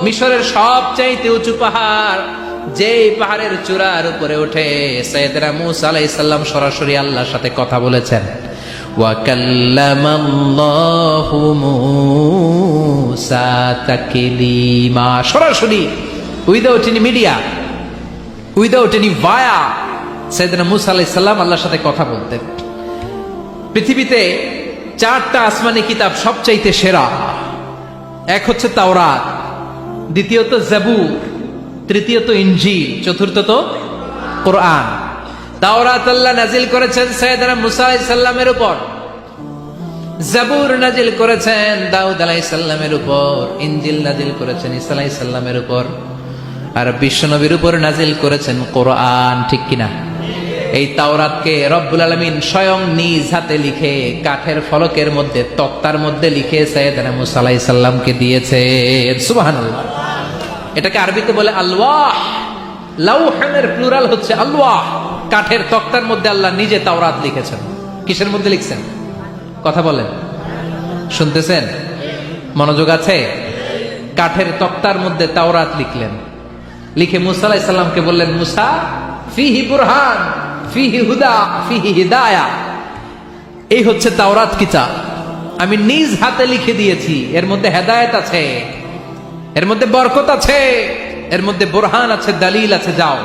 মিশরের সবচাইতে উঁচু পাহাড়, যেই পাহাড়ের চূড়ার উপরে উঠে সাইয়েদনা মূসা আলাইহিস সালাম সরাসরি আল্লাহর সাথে কথা বলেছেন। ওয়া কাল্লামাল্লাহু মূসা তাকলিমা, সরাসরি without any media, without any via সাইয়েদনা মূসা আলাইহিস সালাম আল্লাহর সাথে কথা বলতেন। পৃথিবীতে 4টা আসমানি কিতাব সবচাইতে সেরা। এক হচ্ছে তাওরাত, দ্বিতীয়ত জাবুর, তৃতীয়ত ইনজিল, চতুর্থত কোরআন। তাওরাত আল্লাহ নাজিল করেছেন সাইয়েদনা মূসা আলাইহিস সালামের উপর, জাবুর নাজিল করেছেন দাউদ আলাইহিস সালামের উপর, ইনজিল নাজিল করেছেন ঈসা আলাইহিস সালামের উপর, আর বিশ্বনবীর উপর নাজিল করেছেন কোরআন। ঠিক কিনা? এই তাওরাতকে রব্বুল আলামিন স্বয়ং নিজ হাতে লিখে কাঠের ফলকের মধ্যে, তক্তার মধ্যে লিখে সাইয়েদনা মূসা আলাইহিস সালামকে দিয়েছেন। সুবহানাল্লাহ। এটাকে আরবিতে বলে আলওয়াহ। লাউহের প্লুরাল হচ্ছে আলওয়াহ। কাঠের তক্তার মধ্যে আল্লাহ নিজে তাওরাত লিখেছেন। কিসের মধ্যে লিখছেন? কথা বলেন, শুনতেছেন? মনোযোগ আছে? কাঠের তক্তার মধ্যে তাওরাত লিখলেন, লিখে মূসা আলাইহিস সালামকে বললেন, মূসা ফিহি বুরহান, ফিহি হুদা, ফিহি হিদায়া। এই হচ্ছে তাওরাত কিতাব, আমি নিজ হাতে লিখে দিয়েছি। এর মধ্যে হেদায়েত আছে, এর মধ্যে বরকত আছে, এর মধ্যে বুরহান আছে, দলিল আছে। যাও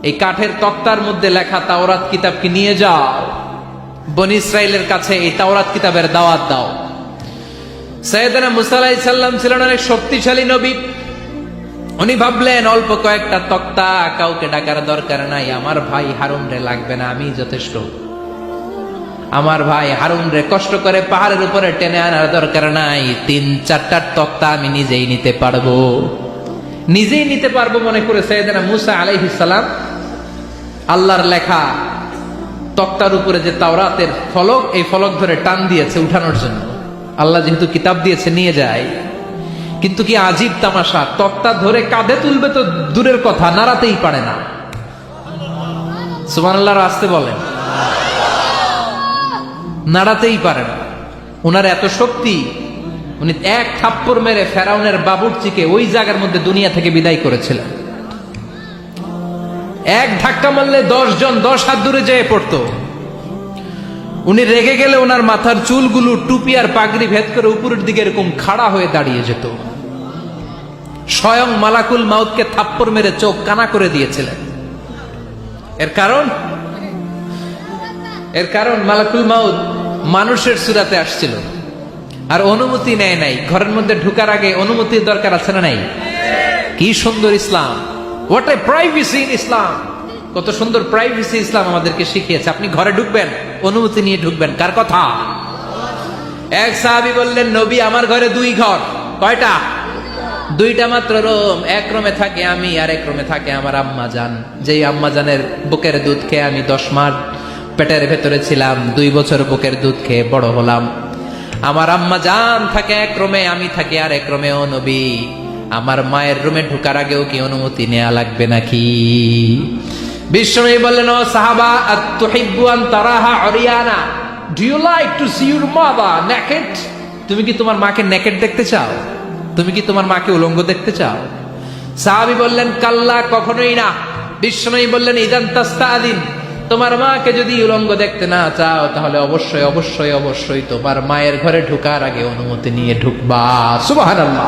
এই কাঠের তক্তার মধ্যে লেখা তাওরাত কিতাবকে নিয়ে যাও, বনি ইসরাইলের কাছে এই তাওরাত কিতাবের দাওয়াত দাও। সাইয়েদনা মূসা আলাইহিস সালাম ছিলেন অনেক শক্তিশালী নবী। উনি ভাবলেন অল্প কয়েকটা তক্তা, কাউকে ডাকার দরকার নাই, আমার ভাই হারুন রে লাগবে না, আমি যথেষ্ট। আমার ভাই হারুন রে কষ্ট করে পাহাড়ের উপরে টেনে আনার দরকার নাই, 3-4টা তক্তা আমি নিজেই নিতে পারবো। নিজেই নিতে পারবো মনে করে সাইয়েদনা মূসা আলাইহিস সালাম আল্লাহর লেখা তক্তার উপরে যে তাওরাতের ফলক, এই ফলক ধরে টান দিয়েছে উঠানোর জন্য। আল্লাহ যেহেতু কিতাব দিয়েছে নিয়ে যায়, কিন্তু কি আজীব তামাশা, তক্তা ধরে কাঁধে তুলবে তো দূরের কথা, নাড়াতেই পারে না। সুবহানাল্লাহ আসতে বলেন, নাড়াতেই পারে না। উনার এত শক্তি, উনি এক থাপ্পড় মেরে ফেরাউনের বাবুর্চিকে ওই জায়গার মধ্যে দুনিয়া থেকে বিদায় করেছিলেন। এক ধাক্কা মারলে 10 জন 10 হাত দূরে যেয়ে পড়তো। উনি রেগে গেলে ওনার মাথার চুলগুলো টুপি আর পাগড়ি ভেদ করে উপরের দিকে এরকম খাড়া হয়ে দাঁড়িয়ে যেত। স্বয়ং মালাকুল মাউতকে থাপ্পড় মেরে চোখ কানা করে দিয়েছিলেন। এর কারণ মালাকুল মাউত মানুষের সূরাতে আসছিল আর অনুমতি নেয় নাই। ঘরের মধ্যে ঢোকার আগে অনুমতির দরকার আছে না নাই? কি সুন্দর ইসলাম, হোয়াট এ প্রাইভেসি ইন ইসলাম। কত সুন্দর প্রাইভেসি ইসলাম আমাদেরকে শিখিয়েছে। আপনি ঘরে ঢুকবেন, অনুমতি নিয়ে ঢুকবেন। কার কথা? এক সাহাবী বললেন, নবী আমার ঘরে 2 ঘর। কয়টা? 2টা মাত্র রুম। এক রুমে থাকে আমি, আর এক রুমে থাকে আমার আম্মা জান। যেই আম্মা জানের বুকের দুধ খেয়ে আমি 10 মাস পেটের ভেতরে ছিলাম, 2 বছর বুকের দুধ খেয়ে বড় হলাম। আমার আম্মা জান থাকে এক রুমে, আমি থাকি আর এক রুমে। ও নবী, আমার মায়ের রুমে ঢোকার আগেও কি অনুমতি নেওয়া লাগবে নাকি? বিশ্বনবী বললেন, ও সাহাবা, আতুহিব্বু আন তারাহা উরিয়ানা, do you like to see your mother naked? তুমি কি তোমার মাকে নেকেড দেখতে চাও? তুমি কি তোমার মাকে উলঙ্গ দেখতে চাও? সাহাবী বললেন, কাল্লা, কখনোই না। বিশ্বনবী বললেন, ইদান তাস্তাদিন, তোমার মাকে যদি উলঙ্গ দেখতে না চাও তাহলে অবশ্যই অবশ্যই অবশ্যই তোমার মায়ের ঘরে ঢোকার আগে অনুমতি নিয়ে ঢুকবা। সুবহানাল্লাহ।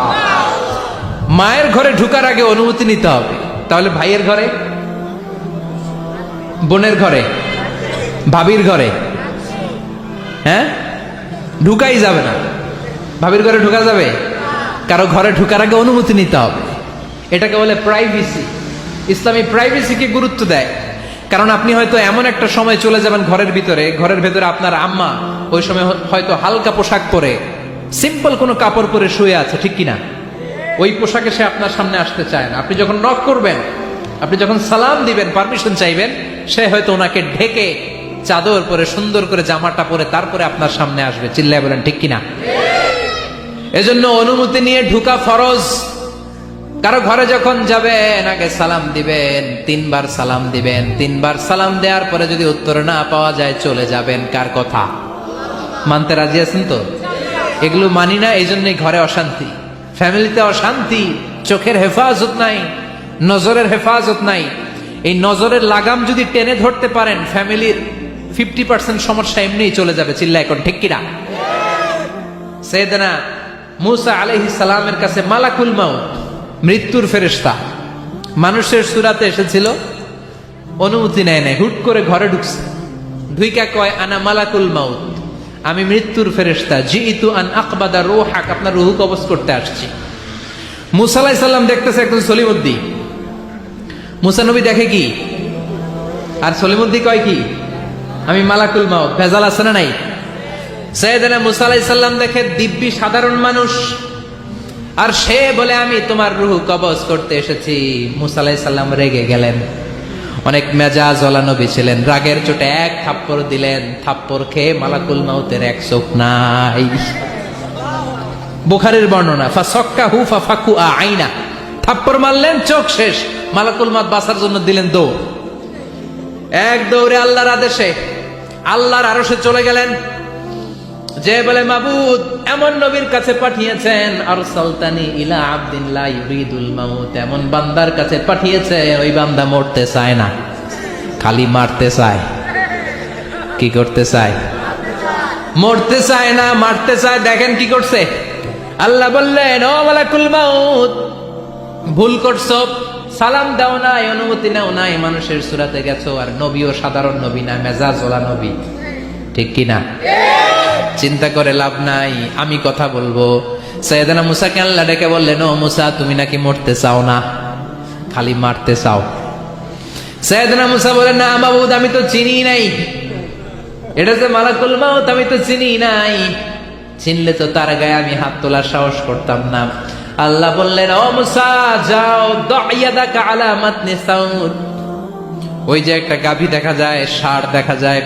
মায়ের ঘরে ঢোকার আগে অনুমতি নিতে হবে। তাহলে ভাইয়ের ঘরে, বোনের ঘরে, ভাবির ঘরে, হ্যাঁ, ঢুকাই যাবে না। ভাবির ঘরে ঢোকা যাবে? কারো ঘরে ঢোকার আগে অনুমতি নিতে হবে। এটাকে বলে প্রাইভেসি। ইসলামী প্রাইভেসিকে গুরুত্ব দেয়। কারণ আপনি হয়তো এমন একটা সময় চলে যাবেন ঘরের ভিতরে, ঘরের ভেতরে আপনার আম্মা ওই সময় হয়তো হালকা পোশাক পরে, সিম্পল কোনো কাপড় পরে শুয়ে আছে, ঠিক কিনা? ওই পোশাকে সে আপনার সামনে আসতে চায় না। আপনি যখন নক করবেন, আপনি যখন সালাম দিবেন, পারমিশন চাইবেন, সে হয়তো ওনাকে ঢেকে চাদর পরে সুন্দর করে জামাটা পরে তারপরে আপনার সামনে আসবে। চিল্লায় বলেন ঠিক কিনা? এজন্য অনুমতি নিয়ে ঢুকা ফরজ। কারো ঘরে যখন যাবেন আগে সালাম দিবেন, 3 বার সালাম দিবেন। 3 বার সালাম দেওয়ার পরে যদি উত্তর না পাওয়া যায় চলে যাবেন। কার কথা? মানতে রাজি আছেন তো? এগুলো মানি না, এই জন্যই ঘরে অশান্তি। ফ্যামিলিতে অশান্তি, চোখের হেফাজত নাই, নজরের হেফাজত নাই। এই নজরের লাগাম যদি টেনে ধরতে পারেন, ফ্যামিলির 50% সমস্যা এমনিই চলে যাবে। চিল্লা এখন ঠিক কিনা? সাইয়েদনা মুসা আলাইহিস সালামের কাছে মালাকুল মাউত, মৃত্যুর ফেরেশতা, মানুষের সূরাতে এসেছিল, অনুমতি নেয় নাই, হুট করে ঘরে ঢুকছে, ঢুইকা কয় আনা মালাকুল মাউত, আমি মৃত্যুর ফেরেশতা, জিইতু আন আকবাদা রূহাক, আপনার রূহ কবজ করতে আসছি। মুসা আলাইহিস সালাম দেখতেছে একজন সলিমুদ্দি। মুসা নবী দেখে কি, আর সলিমুদ্দি কয় কি, আমি মালাকুল মাউত। ভেজাল আছে না নাই? সাইয়েদনা মুসা আলাইহিস সালাম দেখে দিব্যি সাধারণ মানুষ, আর সে বলে আমি তোমার রূহ কবজ করতে এসেছি। মুসা আলাইহিস সালাম রেগে গেলেন, অনেক মেজাজওয়ালা নবী ছিলেন, রাগের চোটে এক থাপ্পড় দিলেন, থাপ্পড় খেয়ে মালাকুল মাউতের এক চোখ নাই। বুখারীর বর্ণনা, ফাসাক্কাহু ফাফাকুআ আইনা, থাপ্পড় মারলেন, চোখ শেষ। মালাকুল মাউত বাঁচার জন্য দিলেন দৌড়, এক দৌড়ে আল্লাহর আদেশে আল্লাহর আরশে চলে গেলেন, যে বলে মাবুদ এমন নবীর কাছে পাঠিয়েছেন, আরসালতানি ইলা আবদিন লা ইউরিদুল মাউত, এমন বান্দার কাছে পাঠিয়েছে ওই বান্দা মরতে চায় না, খালি মারতে চায়। কি করতে চায়? মরতে চায় না, মারতে চায়। দেখেন কি করছে আল্লাহ, বললেন ও মালাকুল মাউত, ভুল করছো, সালাম দাও নাই, অনুমতি নাও নাই, মানুষের সূরাতে গেছো, আর নবীও সাধারণ নবী না, মেজাজওয়ালা নবী। ঠিক কিনা? চিন্তা করে লাভ নাই, আমি কথা বলবো। সাইয়েদনা মুসাকে আল্লাহ ডেকে বললেন, ও মুসা, তুমি নাকি মরতে চাও না, খালি মারতে চাও। সাইয়েদনা মুসা বলেন, না মাবুদ, আমি তো চিনি নাই, এটা যে মালাকুল মাউত আমি তো চিনি নাই, চিনলে তো তার গায়ে আমি হাত তোলার সাহস করতাম না। আল্লাহ বললেন, ও মুসা যাও, দাইয়াদাকা আলা মাতনি সাউদ, ওই যে একটা গাভী দেখা যায়, ষাঁড় দেখা যায়,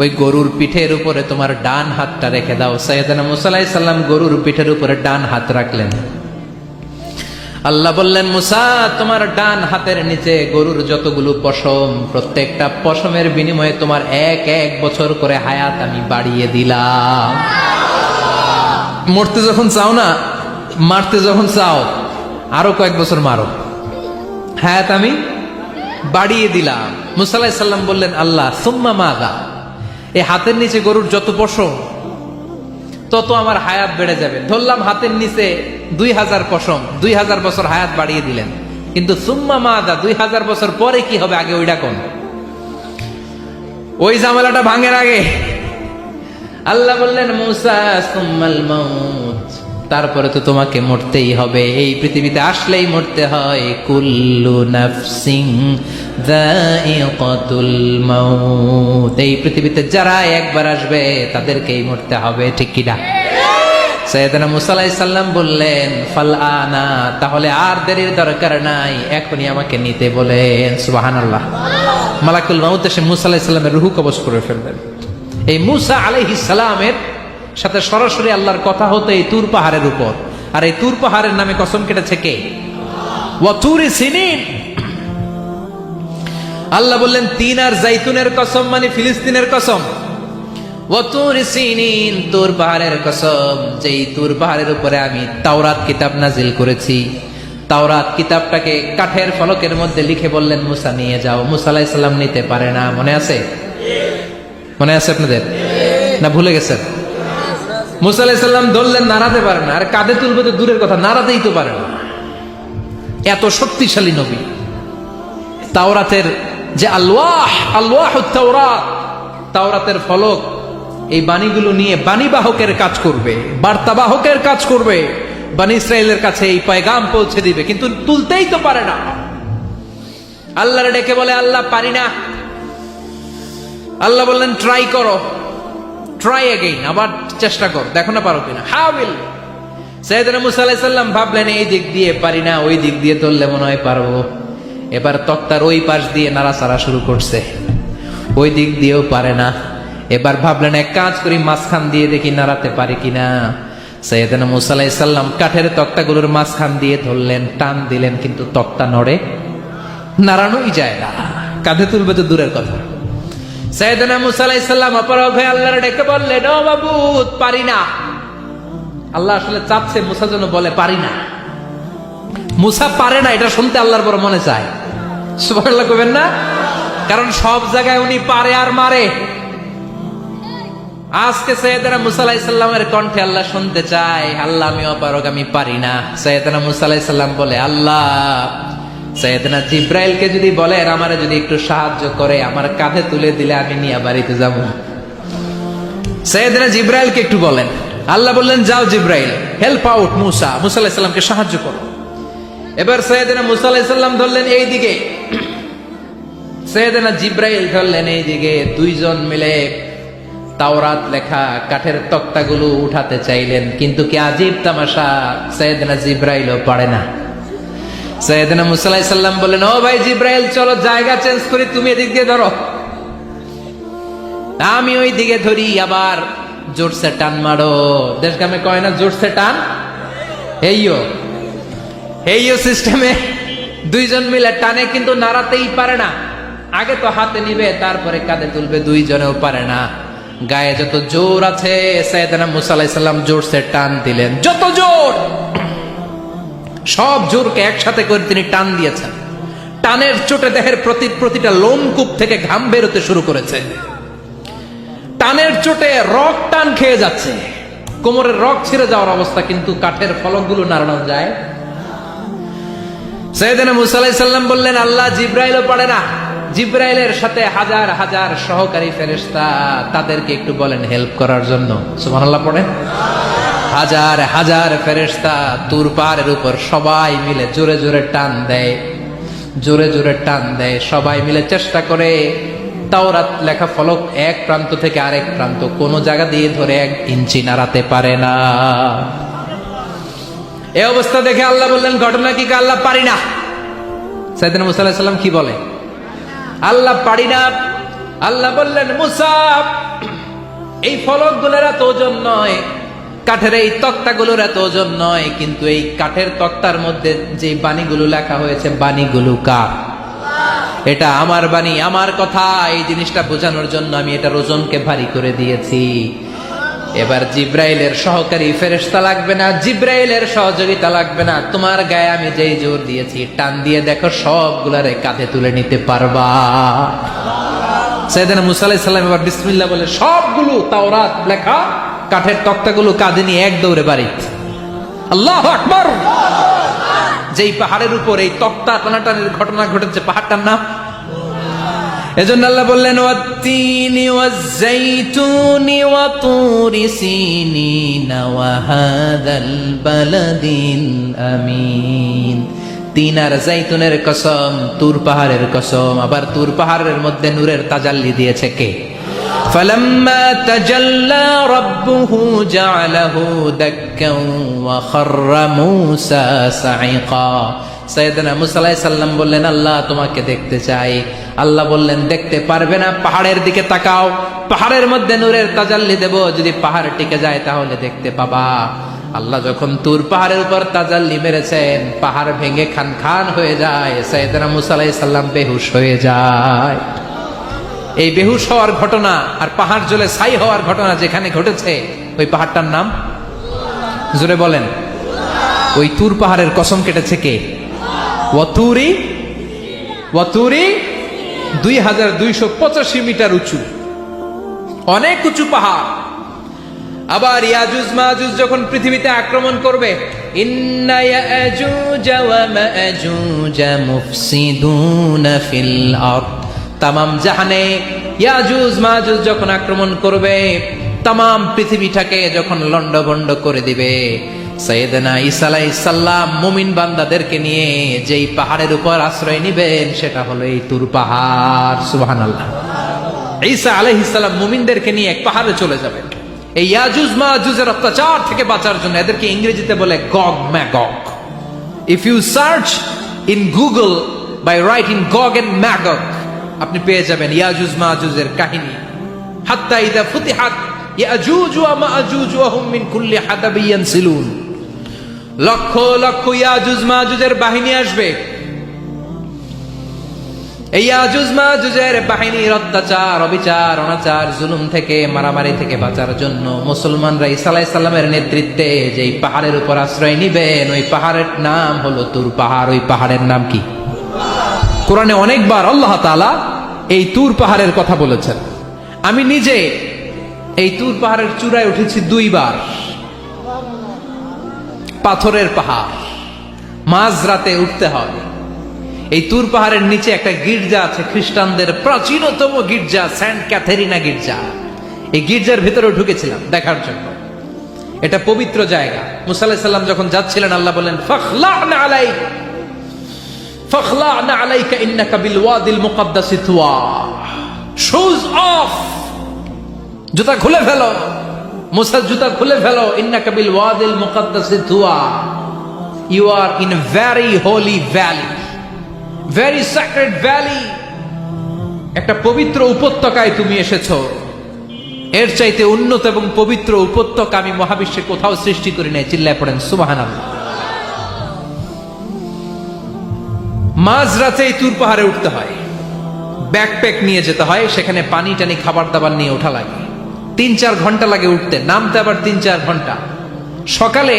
ওই গরুর পিঠের উপরে তোমার ডান হাতটা রেখে দাও। সাইয়েদনা মুসা আলাইহিস সালাম গরুর পিঠের উপরে ডান হাত রাখলেন। আল্লাহ বললেন, মুসা তোমার ডান হাতের নিচে গরুর যতগুলো পশম, প্রত্যেকটা পশমের বিনিময়ে তোমার এক এক বছর করে হায়াত আমি বাড়িয়ে দিলাম। মরতে যখন চাও না, মারতে যখন চাও, আরো কয়েক বছর মারো, হায়াত আমি বাড়িয়ে দিলাম। মুসা আলাইহিস সালাম বললেন, আল্লাহ সুম্মা মাযা, এই হাতের নিচে গরুর যত পশম, তত আমার হায়াত বেড়ে যাবে। ধরলাম হাতের নিচে 2000 পশম, 2000 বছর হায়াত বাড়িয়ে দিলেন, কিন্তু সুম্মা মাযা, 2000 বছর পরে কি হবে, আগে ওইটা কোন, ওই ঝামেলাটা ভাঙের আগে। আল্লাহ বললেন, মুসা সুম্মাল মাউত, তারপরে তো তোমাকে মরতেই হবে, এই পৃথিবীতে আসলেই মরতে হয়। কুল্লু নাফসিন যায়িকাতুল মাউত, এই পৃথিবীতে যারা একবার আসবে তাদেরকেই মরতে হবে। ঠিক কিনা? সাইয়েদনা মুসা আলাইহিস সালাম বললেন, ফাল আনা, তাহলে আর দেরির দরকার নাই, এখনই আমাকে নিতে বলেন। সুবহানাল্লাহ। মালাকুল মাউত এসে মুসা আলাইহিস সালামের রূহ কবজ করে ফেললেন। এই মুসা আলাইহিস সালামের সাথে সরাসরি আল্লাহর কথা হতো এই তুর পাহাড়ের উপর, আর এই তুর পাহাড়ের নামে কসম কেটেছে কে? ওয়া তুরি সিনিন। আল্লাহ বললেন, তিন আর জাইতুনের কসম, মানে ফিলিস্তিনের কসম। ওয়া তুরি সিনিন, তুর পাহাড়ের কসম, যেই তুর পাহাড়ের উপরে আমি তাওরাত কিতাব নাজিল করেছি। তাওরাত কিতাবটাকে কাঠের ফলকের মধ্যে লিখে বললেন, মুসা নিয়ে যাও। মুসা আলাইহিস সালাম নিতে পারে না। মনে আছে? মনে আছে আপনাদের না ভুলে গেছেন? মুসা আলাইহিস সালাম ধরলেন, নাড়াতে পারে না, আর কাঁধে তুলবে তো দূরের কথা, নাড়াতেই তো পারে না। এত শক্তিশালী নবী। তাওরাতের যে আলওয়াহুত তাওরাত, তাওরাতের ফলক, এই বাণীগুলো নিয়ে বাণীবাহকের কাজ করবে, বার্তাবাহকের কাজ করবে, বনী ইসরাইলের কাছে এই পয়গাম পৌঁছে দিবে, কিন্তু তুলতেই তো পারে না। আল্লাহর ডেকে বলে, আল্লাহ পারি না। আল্লাহ বললেন, ট্রাই করো, ট্রাই এগেইন, আবার চেষ্টা কর, দেখো না পারো কিনা। হাউইল। সাইয়েদনা মুসা আলাইহিস সালাম ভাবলেন, এই দিক দিয়ে পারি না, ওই দিক দিয়ে তুললে মনে হয় পারবো। এবার তক্তার ওই পাশ দিয়ে নাড়াচাড়া শুরু করছে, ওই দিক দিয়েও পারে না। এবার ভাবলেন, এক কাজ করি, মাঝখান দিয়ে দেখি নাড়াতে পারি কিনা। সাইয়েদনা মুসা আলাইহিস সালাম কাঠের তক্তাগুলোর মাঝখান দিয়ে ধরলেন, টান দিলেন, কিন্তু তক্তা নড়ে, নাড়ানোই যায় না। কাঁধে তুলবে তো দূরের কথা। সাইয়েদনা মুসা আলাইহিস সালাম অপরাগ হয়ে আল্লাহর ডেকে বললেন, ও মাবুদ, পারি না। আল্লাহ আসলে চাচ্ছে মুসা যেন বলে পারি না। মুসা পারে না এটা শুনতে আল্লাহর বড় মনে চায়। সুবহানাল্লাহ কইবেন না? কারণ সব জায়গায় উনি পারে আর মারে। আজকে সাইয়েদনা মুসা আলাইহিস সালামের কণ্ঠে আল্লাহ শুনতে চায়, আল্লাহ আমি অপারগ, আমি পারি না। সাইয়েদনা মুসা আলাইহিস সালাম বলে, আল্লাহ সাইয়েদনা জিব্রাইলকে যদি বলেন আমারে যদি একটু সাহায্য করে, আমার কাঁধে তুলে দিলে আমি নিয়ে বাড়িতে যাব। সাইয়েদনা জিব্রাইলকে একটু বলেন। আল্লাহ বললেন, যাও জিব্রাইল, হেল্প আউট মুসা, মুসা আলাইহিস সালামকে সাহায্য করো। এবার সাইয়েদনা মুসা আলাইহিস সালাম ধরলেন এই দিকে, সাইয়েদনা জিব্রাইল ধরলেন এই দিকে। দুইজন মিলে তাওরাত লেখা কাঠের তক্তাগুলো উঠাতে চাইলেন, কিন্তু কি আজীব তামাশা, সাইয়েদনা জিব্রাইলও পারে না। সাইয়েদনা মুসা আলাইহিস সালাম বললেন, ও ভাই জিব্রাইল, চলো জায়গা চেঞ্জ করি, তুমি এদিক দিয়ে ধরো, আমি ওই দিকে ধরি। আবার জোরসে টান মারো। দেশগামে কয় না জোরসে টান, এইও সিস্টেমে দুইজন মিলে টানে, কিন্তু নাড়াতেই পারে না। আগে তো হাতে নিবে, তারপরে কাঁধে তুলবে, দুইজনেও পারে না। গায়ে যত জোর আছে সাইয়েদনা মুসা আলাইহিস সালাম জোরসে টান দিলেন, যত জোর, সব জোরকে একসাথে করে তিনি টান দিয়েছেন। টানের চোটে দেহের প্রতিটা লোমকূপ থেকে ঘাম বেরোতে শুরু করেছে। টানের চোটে রক টান খেয়ে যাচ্ছে, কোমরের রক ছিঁড়ে যাওয়ার অবস্থা, কিন্তু কাঠের ফলকগুলো নাড়ানো যায়। সাইয়েদনা মুসা আলাইহিস সালাম বললেন, আল্লাহ জিব্রাইলও পারে না। জিব্রাইলের সাথে হাজার হাজার সহকারী ফেরেশতা, তাদেরকে একটু বলেন হেল্প করার জন্য। সুবহানাল্লাহ পড়েন। হাজার হাজার ফেরেশতা তুর পাহাড়ের উপর সবাই মিলে জোরে জোরে টান দেয়, জোরে জোরে টান দেয়। সবাই মিলে চেষ্টা করে তাওরাত লেখা ফলক এক প্রান্ত থেকে আরেক প্রান্ত কোন জায়গা দিয়ে ধরে 1 ইঞ্চি নাড়াতে পারে না। এই অবস্থা দেখে আল্লাহ বললেন, ঘটনা কি? আল্লাহ পারি না। সাইয়েদনা মুসা আলাইহিস সালাম কি বলে? আল্লাহ পারি না। আল্লাহ বললেন, মুসা, এই ফলকগুলোর এত ওজন নয়, কাঠের এই তক্তাগুলোর এত ওজন নয়, কিন্তু এই কাঠের তক্তার মধ্যে যে বাণীগুলো লেখা হয়েছে, বাণীগুলো কার? এটা আমার বাণী, আমার কথা। এই জিনিসটা বোঝানোর জন্য আমি এটার ওজনকে ভারী করে দিয়েছি। এবার জিব্রাইলের সহকারী ফেরেশতা লাগবে না, জিব্রাইলের সহযোগিতা লাগবে না। তোমার গায়ে আমি যেই জোর দিয়েছি, টান দিয়ে দেখো সবগুলারে কাঁধে তুলে নিতে পারবা। সাইয়েদনা মুসা আলাইহিস সালাম এবার বিসমিল্লাহ বলে সবগুলো তাওরাত লেখা কাঠের তক্তাগুলো কাঁধে নিয়ে এক দৌড়ে বাড়ি। আল্লাহু আকবার। যেই পাহাড়ের উপর এই তক্তা টানাটানির ঘটনা ঘটেছে, পাহাড়টার নাম, এজন্য আল্লাহ বললেন, ওয়াত-তিনি ওয়াজ-যাইতুনি ওয়া তুরি সিনিনা ওয়া হাযাল বালাদিল আমিন। তিন আর যাইতুনের কসম, তুর পাহাড়ের কসম। আবার তুর পাহাড়ের মধ্যে নূরের তাজাল্লি দিয়েছে কে? ফালাম্মা তাজাল্লা রাব্বুহু জাআলাহু দাক্কান ওয়া খাররা মূসা সাঈকা। সাইয়েদনা মুসা আলাইহিস সালাম বললেন, আল্লাহ তোমাকে দেখতে চাই। আল্লাহ বললেন, দেখতে পারবে না, পাহাড়ের দিকে তাকাও, পাহাড়ের মধ্যে নূরের তাজাল্লি দেব, যদি পাহাড় টিকে যায় তাহলে দেখতে পাবা। আল্লাহ যখন তুর পাহাড়ের উপর তাজাল্লি মেরেছেন, পাহাড় ভেঙে খান খান হয়ে যায়। সাইয়েদনা মুসা আলাইহিস সালাম বেহুশ হয়ে যায়। এই বেহুশ হওয়ার ঘটনা আর পাহাড় জ্বলে ছাই হওয়ার ঘটনা যেখানে ঘটেছে, ওই পাহাড়টার নাম জোরে বলেন। ওই তুর পাহাড়ের কসম কেটেছে কে? ওয়াতুরি, ওয়াতুরি 2285 মিটার উঁচু, অনেক উঁচু পাহাড়। আবার ইয়াজুজ মাজুজ যখন পৃথিবীতে আক্রমণ করবে, ইন্না ইয়াজুজ ওয়া মাজুজ মুফসিদুনা ফিল আরদ। তামাম জাহানে ইয়াজুজ মাজুজ যখন আক্রমণ করবে, তামাম পৃথিবীটাকে যখন লন্ডভন্ড করে দিবে, সাইয়েদনা ঈসা আলাইহিস সালাম মুমিন বান্দাদেরকে নিয়ে যেই পাহাড়ের উপর আশ্রয় নিবেন, সেটা হলো এই তুর পাহাড়। সুবহানাল্লাহ। ঈসা আলাইহিস সালাম মুমিনদেরকে নিয়ে এক পাহাড়ে চলে যাবেন এই ইয়াজুজ মাজুজের অত্যাচার থেকে বাঁচার জন্য। এদেরকে ইংরেজিতে বলে Gog Magog. If you search in Google by writing Gog and Magog, আপনি পেয়ে যাবেন ইয়াজুজ মাজুজের কাহিনী। হাত্তা ইযা ফুতিহাত ইয়াজুজ ওয়া মাজুজ ওয়া হুম মিন কুল্লি হাদাবিন ইয়ানসিলুন। লক্ষ লক্ষ ইয়াজুজ মাজুজের বাহিনী আসবে, এই ইয়াজুজ মাজুজের বাহিনীর অত্যাচার, অবিচার, অনাচার, জুলুম থেকে, মারামারি থেকে বাঁচার জন্য মুসলমানরা ঈসা আলাইহিস সালামের নেতৃত্বে যেই পাহাড়ের উপর আশ্রয় নিবেন, ওই পাহাড়ের নাম হলো তুর পাহাড়। ওই পাহাড়ের নাম কি? কোরআনে অনেকবার আল্লাহ তাআলা এই তুর পাহাড়ের কথা বলেছেন। আমি নিজে এই তুর পাহাড়ের চূড়ায় উঠেছি 2 বার। পাথরের পাহাড়, মাঝরাতে উঠতে হয়। এই তুর পাহাড়ের নিচে একটা গির্জা আছে, খ্রিস্টানদের প্রাচীনতম গির্জা, সেন্ট ক্যাথেরিনা গির্জা। এই গির্জার ভিতরে ঢুকেছিলাম দেখার জন্য। এটা পবিত্র জায়গা। মুসা আলাইহিস সালাম যখন যাচ্ছিলেন, আল্লাহ বললেন ফাখলা'না আলাইক ফাখলা'না আলাইকা ইন্নাকা বিল ওয়াদিল মুকাদ্দাসি তুয়া। শুজ অফ, জুতা খুলে ফেলো। মুসা জুতা খুলে ফেলো। ইন্নাকা বিল ওয়াদিল মুকাদ্দাসি তুয়া। You are in a very holy valley, very sacred valley। একটা পবিত্র উপত্যকায় তুমি এসেছো। এর চাইতে উন্নত এবং পবিত্র উপত্যকা আমি মহাবিশ্বে কোথাও সৃষ্টি করি নাই। চিল্লায় পড়েন সুবহানাল্লাহ। মাঝরাতে এই তুর পাহাড়ে উঠতে হয়, ব্যাকপ্যাক নিয়ে যেতে হয়, সেখানে পানি টানি খাবার দাবার নিয়ে ওঠা লাগে। 3-4 ঘন্টা লাগে উঠতে, নামতে আবার 3-4 ঘন্টা। সকালে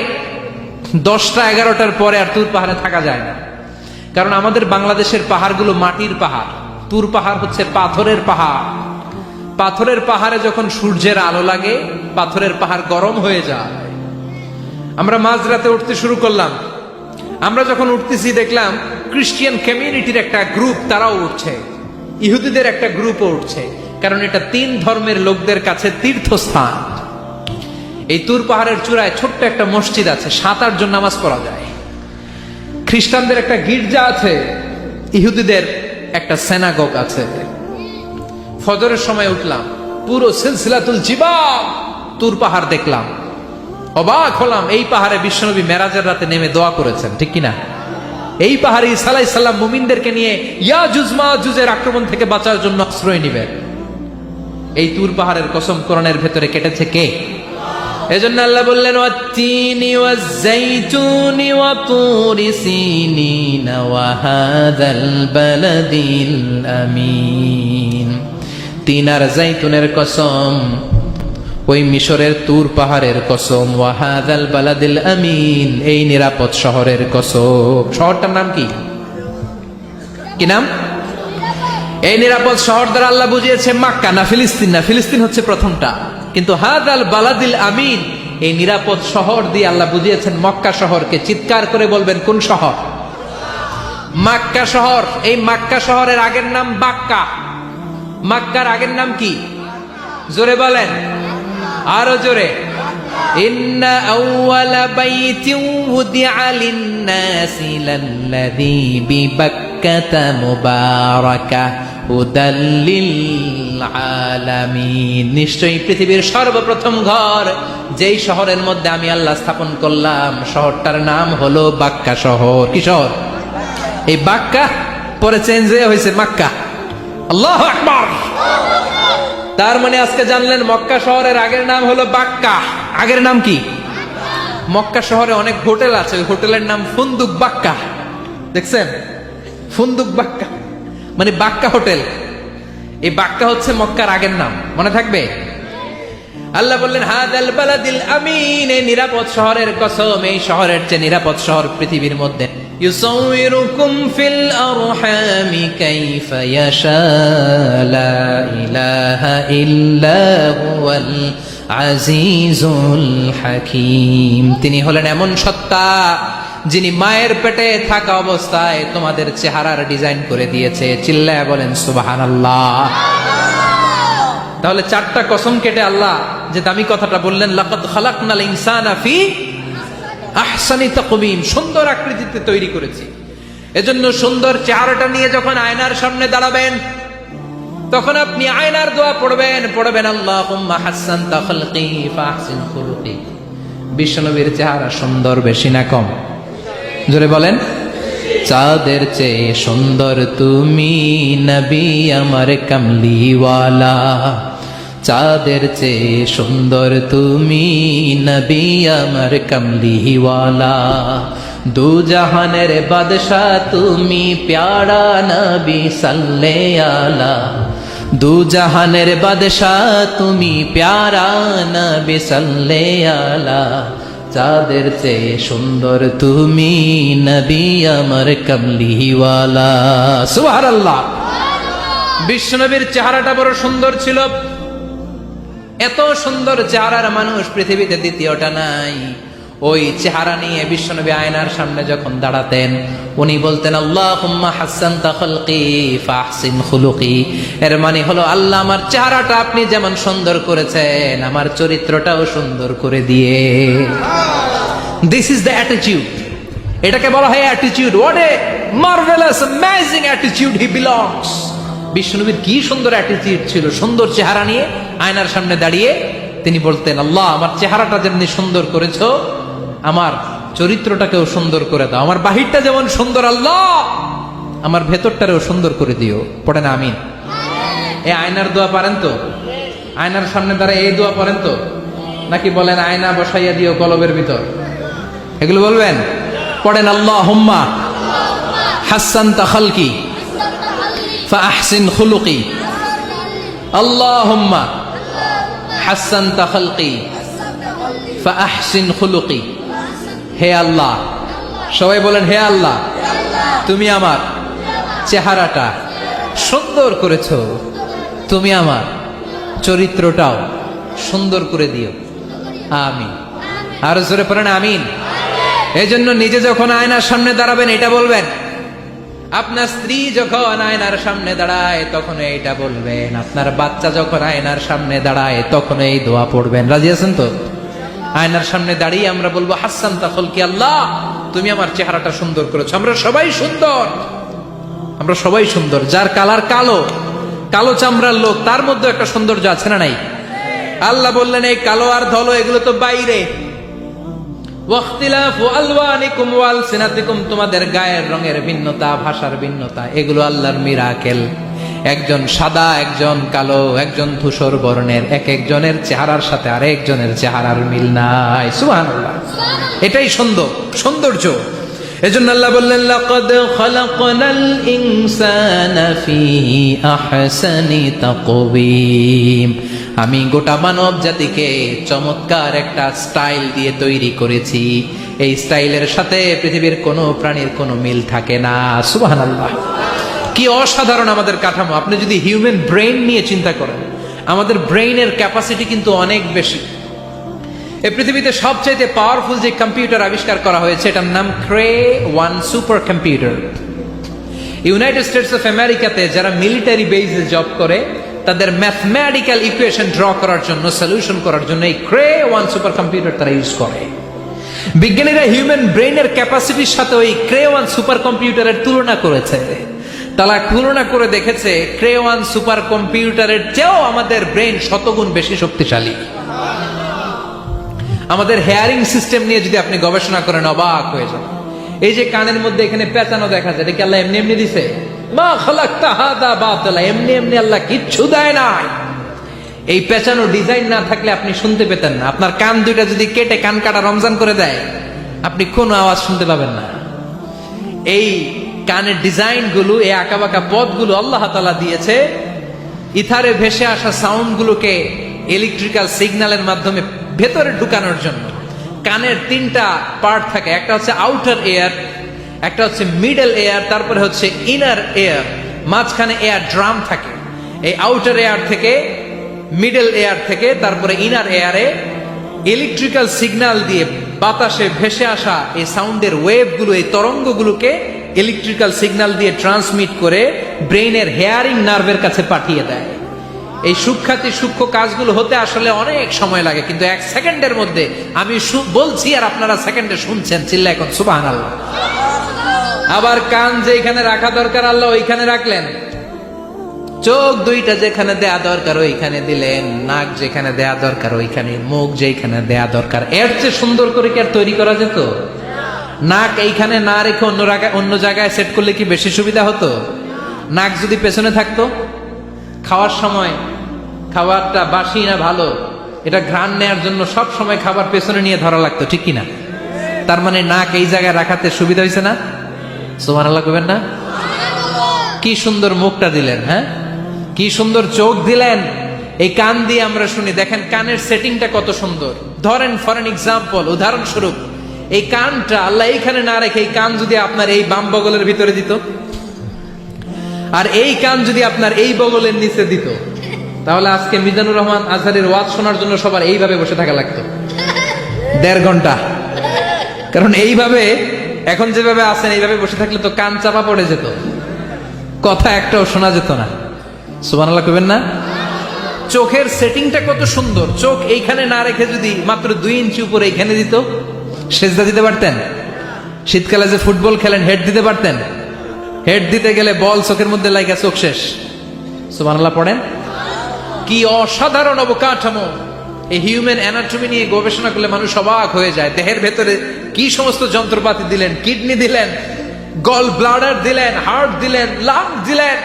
10টা-11টার পরে আর তুর পাহাড়ে থাকা যায় না, কারণ আমাদের বাংলাদেশের পাহাড়গুলো মাটির পাহাড়, তুর পাহাড় হচ্ছে পাথরের পাহাড়। পাথরের পাহাড়ে যখন সূর্যের আলো লাগে, পাথরের পাহাড় গরম হয়ে যায়। আমরা মাঝরাতে উঠতে শুরু করলাম। আমরা যখন উঠতেছি দেখলাম খ্রিস্টিয়ান কমিউনিটির একটা গ্রুপ, তারাও উঠছে। ইহুদিদের একটা গ্রুপও উঠছে, কারণ এটা 3 ধর্মের লোকদের কাছে তীর্থস্থান। এই তুর পাহাড়ের চূড়ায় ছোট্ট একটা মসজিদ আছে, 7-8 জন নামাজ পড়া যায়। খ্রিস্টানদের একটা গির্জা আছে, ইহুদিদের একটা সিনাগগ আছে। ফজরের সময় উঠলাম, পুরো সিলসিলাতুল জিবাল তুর পাহাড় দেখলাম। অবাক হলাম, এই পাহাড়ে বিশ্বনবী মেরাজের রাতে নেমে দোয়া করেছেন, ঠিক কিনা? এই পাহাড়ে ঈসা আলাইহিস সালাম মুমিনদেরকে নিয়ে ইয়াজুজ মাজুজের আক্রমণ থেকে বাঁচার জন্য আশ্রয় নিবেন। এই তুর পাহাড়ের কসম কোরআনের ভেতরে কেটেছে কে? এজন্য আল্লাহ বললেন ওয়াত-তিনি ওয়াজ-যাইতুনি ওয়া তুরি সিনিন ওয়া হাযাল বালাদিল আমিন। তিন আর যাইতুনের কসম, ওই মিশরের তুর পাহাড়ের কসম, ওয়া হাযাল বালাদিল আমিন, এই নিরাপদ শহরের কসম। শহরটার নাম কি? কি নাম? এই নিরাপদ শহর দ্বারা আল্লাহ বুঝিয়েছে মক্কা, না ফিলিস্তিন না। ফিলিস্তিন হচ্ছে প্রথমটা, কিন্তু হাযাল বালাদিল আমিন, এই নিরাপদ শহর দিয়ে আল্লাহ বুঝিয়েছেন মক্কা শহরকে। চিৎকার করে বলবেন কোন শহর? মক্কা শহর। এই মক্কা শহরের আগের নাম বাক্কা। মক্কার আগের নাম কি? জোরে বলেন, আরো জোরে। ইন্না আউওয়ালা বাইতিন উদিআ লিন-নাসি লাল্লাযী বিবাক্কাতা মুবারাকা হুদাল লিল আলামিন। নিশ্চয়ই পৃথিবীর সর্বপ্রথম ঘর যেই শহরের মধ্যে আমি আল্লাহ স্থাপন করলাম, শহরটার নাম হলো বাক্কা শহর। কি শহর? এই বাক্কা পরে চেঞ্জ হয়ে হয়েছে মক্কা। আল্লাহু আকবার। তার মানে আজকে জানলেন মক্কা শহরের আগের নাম হলো বাক্কা। আগের নাম কি? মক্কা শহরে অনেক হোটেল আছে, ওই হোটেলের নাম ফুন্দুক বাক্কা। দেখছেন? ফুন্দুক বাক্কা মানে বাক্কা হোটেল। এই বাক্কা হচ্ছে মক্কার আগের নাম, মনে থাকবে? আল্লাহ বললেন হাযাল বালাদিল আমিন, এই নিরাপদ শহরের কসম, এই শহরের চেয়ে নিরাপদ শহর পৃথিবীর মধ্যে। ইউসাউইরুকুম ফিল আরহামি কাইফা ইয়াশা লা ইলাহা ইল্লা হুয়াল আজিজুল হাকীম। তিনি হলেন এমন সত্তা যিনি মায়ের পেটে থাকা অবস্থায় তোমাদের চেহারার ডিজাইন করে দিয়েছে। চিল্লায়া বলেন সুবহানাল্লাহ। তাহলে 4টা কসম কেটে আল্লাহ যে দামি কথাটা বললেন, লাকাদ খালাকনাল ইনসানা ফি আহসানি তাকওয়িম, সুন্দর আকৃতিতে তৈরি করেছি। এজন্য সুন্দর চেহারাটা নিয়ে যখন আয়নার সামনে দাঁড়াবেন, তখন আপনি আয়নার দোয়া পড়বেন আল্লাহুম্মা হাসসানতা খালকি ফাহসিন খুলুকি। বিশ্বনবীর চেহারা সুন্দর বেশি না কম? জোরে বলেন। চাঁদের চেয়ে সুন্দর তুমি নবী আমার কামলিওয়ালা, চাঁদের চেয়ে সুন্দর তুমি নবী আমার কামলিওয়ালা। দু জাহানের বাদশাহ তুমি প্যারা নবী সাল্লে আলা, দু জাহানের বাদশাহ তুমি প্যারা নবী সাল্লে আলা, চাঁদের চেয়ে সুন্দর তুমি নবী আমার কামলিওয়ালা। সুবহানাল্লাহ। বিশ্বনবীর চেহারাটা বড় সুন্দর ছিল, এত সুন্দর চেহারার মানুষ পৃথিবীতে দ্বিতীয়টা নাই। ওই চেহারা নিয়ে বিশ্বনবী আয়নার সামনে যখন দাঁড়াতেন উনি বলতেন আল্লাহুম্মা হাসসানতা খালকি ফাহসিন খুলুকি। এর মানে হলো আল্লাহ আমার চেহারাটা আপনি যেমন সুন্দর করেছেন আমার চরিত্রটাও সুন্দর করে দিয়ে। দিস ইজ দ্য অ্যাটিটিউড, এটাকে বলা হয় attitude. What a marvellous amazing attitude he belongs. বিশ্বনবীর কি সুন্দর অ্যাটিটিউড ছিল, সুন্দর চেহারা নিয়ে আয়নার সামনে দাঁড়িয়ে তিনি বলতেন আল্লাহ আমার চেহারাটা যেমনি সুন্দর করেছো আমার চরিত্রটাকেও সুন্দর করে দাও, আমার বাহিরটা যেমন সুন্দর আল্লাহ আমার ভেতরটারেও সুন্দর করে দিও। পড়েন আমিন। এই আয়নার দোয়া পারেন তো? আয়নার সামনে দাঁড়ায় এই দোয়া পড়েন তো? নাকি বলেন আয়না বসাইয়া দিও কলবের ভিতর? এগুলো বলবেন? পড়েন আল্লাহুম্মা হাসসানতা খালকি ফাহসিন খুলুকি, আল্লাহুম্মা হাসসানতা খালকি ফাহসিন খুলুকি। হে আল্লাহ, সবাই বলেন হে আল্লাহ তুমি আমার চেহারাটা সুন্দর করেছো, তুমি আমার চরিত্রটাও সুন্দর করে দিও। আমিন। আর জোরে পড়েন আমিন। এই জন্য নিজে যখন আয়নার সামনে দাঁড়াবেন এটা বলবেন, আপনার স্ত্রী যখন আয়নার সামনে দাঁড়ায় তখন এইটা বলবেন, আপনার বাচ্চা যখন আয়নার সামনে দাঁড়ায় তখন এই দোয়া পড়বেন। রাজি আছেন তো? আয়নার সামনে দাঁড়িয়ে আমরা বলবো হাসসানতা খালকি, আল্লাহ তুমি আমার চেহারাটা সুন্দর করেছো। আমরা সবাই সুন্দর, আমরা সবাই সুন্দর। যার কালার কালো, কালো চামড়ার লোক, তার মধ্যে একটা সৌন্দর্য আছে না নাই? আল্লাহ বললেন এই কালো আর ধলো এগুলো তো বাইরে, ওয়াখতিলাফু আলওয়ানিকুম ওয়া আলসিনাতিকুম, তোমাদের গায়ের রঙের ভিন্নতা, ভাষার ভিন্নতা, এগুলো আল্লাহর মিরাকেল। একজন সাদা, একজন কালো, একজন ধূসর বর্ণের, এক একজনের চেহারার সাথে আরেকজনের চেহারার মিল নাই। সুবহানাল্লাহ। এটাই সৌন্দর্য। এজন্য আল্লাহ বললেন লাকাদ খালাকনাল ইনসানা ফি আহসানি তাকওয়িম, আমি গোটা মানব জাতিকে চমৎকার একটা স্টাইল দিয়ে তৈরি করেছি। এই স্টাইলের সাথে পৃথিবীর কোনো প্রাণীর কোনো মিল থাকে না। সুবহানাল্লাহ। কি অসাধারণ আমাদের কাঠামো। আপনি যদি হিউম্যান ব্রেইন নিয়ে চিন্তা করেন, আমাদের ব্রেইনের ক্যাপাসিটি কিন্তু অনেক বেশি। এই পৃথিবীতে সবচাইতে পাওয়ারফুল যে কম্পিউটার আবিষ্কার করা হয়েছে এটার নাম ক্রে-1 super computer. United States of আমেরিকাতে যারা মিলিটারি বেসে জব করে তাদের ম্যাথমেটিক্যাল ইকুয়েশন ড্র করার জন্য, সলিউশন করার জন্য এই ক্রে-1 সুপার কম্পিউটার তারা ইউজ করে। বিজ্ঞানীরা হিউম্যান ব্রেইনের ক্যাপাসিটির সাথে ওই ক্রে-1 সুপার কম্পিউটারের তুলনা করেছে। তারা তুলনা করে দেখেছে ক্রে-1 সুপার কম্পিউটারের চেয়েও আমাদের ব্রেন শতগুণ বেশি শক্তিশালী। আমাদের হেয়ারিং সিস্টেম নিয়ে যদি আপনি গবেষণা করেন অবাক হয়ে যাবেন। এই যে কানের মধ্যে এখানে পেঁচানো দেখা যায়, এটা কি আল্লাহ এমনি এমনি দিছে? মা খালাকতা হাদা বাতিলা, এমনি এমনি আল্লাহ কিচ্ছু দেয় নাই। এই পেঁচানো ডিজাইন না থাকলে আপনি শুনতে পেতেন না। আপনার কান দুইটা যদি কেটে কান কাটা রমজান করে দেয় আপনি কোনো আওয়াজ শুনতে পাবেন না। এই কানের ডিজাইন গুলো, এই আঁকাবাঁকা পথগুলো আল্লাহ তাআলা দিয়েছে ইথারে ভেসে আসা সাউন্ড গুলোকে ইলেকট্রিক্যাল সিগন্যালের মাধ্যমে ভেতরে ঢুকানোর জন্য। কানের তিনটা পার্ট থাকে, একটা হচ্ছে আউটার এয়ার, একটা হচ্ছে মিডল এয়ার, তারপরে হচ্ছে ইনার এয়ার, মাঝখানে এয়ার ড্রাম থাকে। এই আউটার এয়ার থেকে, মিডল এয়ার থেকে তারপরে ইনার এয়ারে ইলেকট্রিক্যাল সিগন্যাল দিয়ে বাতাসে ভেসে আসা এই সাউন্ডের ওয়েভগুলো, এই তরঙ্গগুলোকে ইলেকট্রিক্যাল সিগন্যাল দিয়ে ট্রান্সমিট করে ব্রেইনের হেয়ারিং নার্ভের কাছে পাঠিয়ে দেয়। এই সূক্ষ্ম কাজগুলো হতে আসলে অনেক সময় লাগে, কিন্তু 1 সেকেন্ডের মধ্যে আমি বলছি আর আপনারা সেকেন্ডে শুনছেন। চিল্লা এখন সুবহানাল্লাহ। আবার কান যেখানে রাখা দরকার আল্লাহ ওইখানে রাখলেন, চোখ দুইটা যেখানে দেয়া দরকার ওইখানে দিলেন, নাক যেখানে দেয়া দরকার ওইখানে, মুখ যেখানে দেয়া দরকার। এর চেয়ে সুন্দর করে কি আর তৈরি করা যেত? নাক এইখানে না রেখে অন্য জায়গায় সেট করলে কি বেশি সুবিধা হতো? নাক যদি পেছনে থাকতো, খাওয়ার সময় খাবারটা বাসি না ভালো এটা ঘ্রাণ নেয়ার জন্য সব সময় খাবার পেছনে নিয়ে ধরা লাগতো, ঠিক কিনা? তার মানে নাক এই জায়গায় রাখাতে সুবিধা হয়েছে না? সুবহানাল্লাহ কইবেন না? কি সুন্দর মুখটা দিলেন, হ্যাঁ, কি সুন্দর চোখ দিলেন। এই কান দিয়ে আমরা শুনি, দেখেন কানের সেটিংটা কত সুন্দর। ধরেন ফর এন এক্সাম্পল, উদাহরণস্বরূপ, এই কানটা আল্লাহ এইখানে না রেখে এই কান যদি আপনার এই বাম বগলের ভিতরে দিত, আর এই কান যদি আপনার এই বগলের নিচে দিত, তাহলে আজকে মিজানুর রহমান আজহারের ওয়াজ শোনার জন্য সবার এইভাবে বসে থাকা লাগতো 1.5 ঘন্টা। কারণ এইভাবে এখন যেভাবে আছেন এইভাবে বসে থাকলে তো কান চাপা পড়ে যেত, কথা একটাও শোনা যেত না। সুবহানাল্লাহ কইবেন না? চোখের সেটিংটা কত সুন্দর। চোখ এইখানে না রেখে যদি মাত্র 2 ইঞ্চি উপরে এইখানে দিত, সেজদা দিতে পারতেন? শীতকালে যে ফুটবল খেলেন, হেড দিতে পারতেন? হেড দিতে গেলে বল চোখের মধ্যে লাগা চোখ শেষ। সুবহানাল্লাহ পড়েন। কি অসাধারণ অবকাঠামো! এই হিউম্যান অ্যানাটমি নিয়ে গবেষণা করলে মানুষ অবাক হয়ে যায়। দেহের ভেতরে কি সমস্ত যন্ত্রপাতি দিলেন, কিডনি দিলেন, গল ব্লাডার দিলেন, হার্ট দিলেন, লাং দিলেন।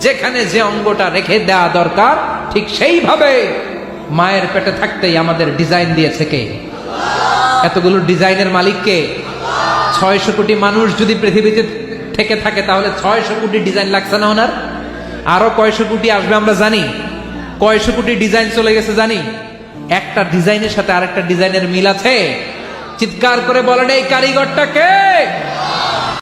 যেখানে যে অঙ্গটা রেখে দেওয়া দরকার ঠিক সেইভাবে মায়ের পেটে থাকতেই আমাদের ডিজাইন দিয়েছে কে? এতগুলো ডিজাইনের মালিক কে? 600 কোটি মানুষ যদি পৃথিবীতে থেকে থাকে তাহলে 600 কোটি ডিজাইন লাগছে না ওনার? আরো কয়শো কোটি আসবে আমরা জানি। কয়শো কোটি ডিজাইন চলে গেছে জানি। একটা ডিজাইনের সাথে আরেকটা ডিজাইনের মিল আছে? চিৎকার করে বলেন এই কারিগরটা কে?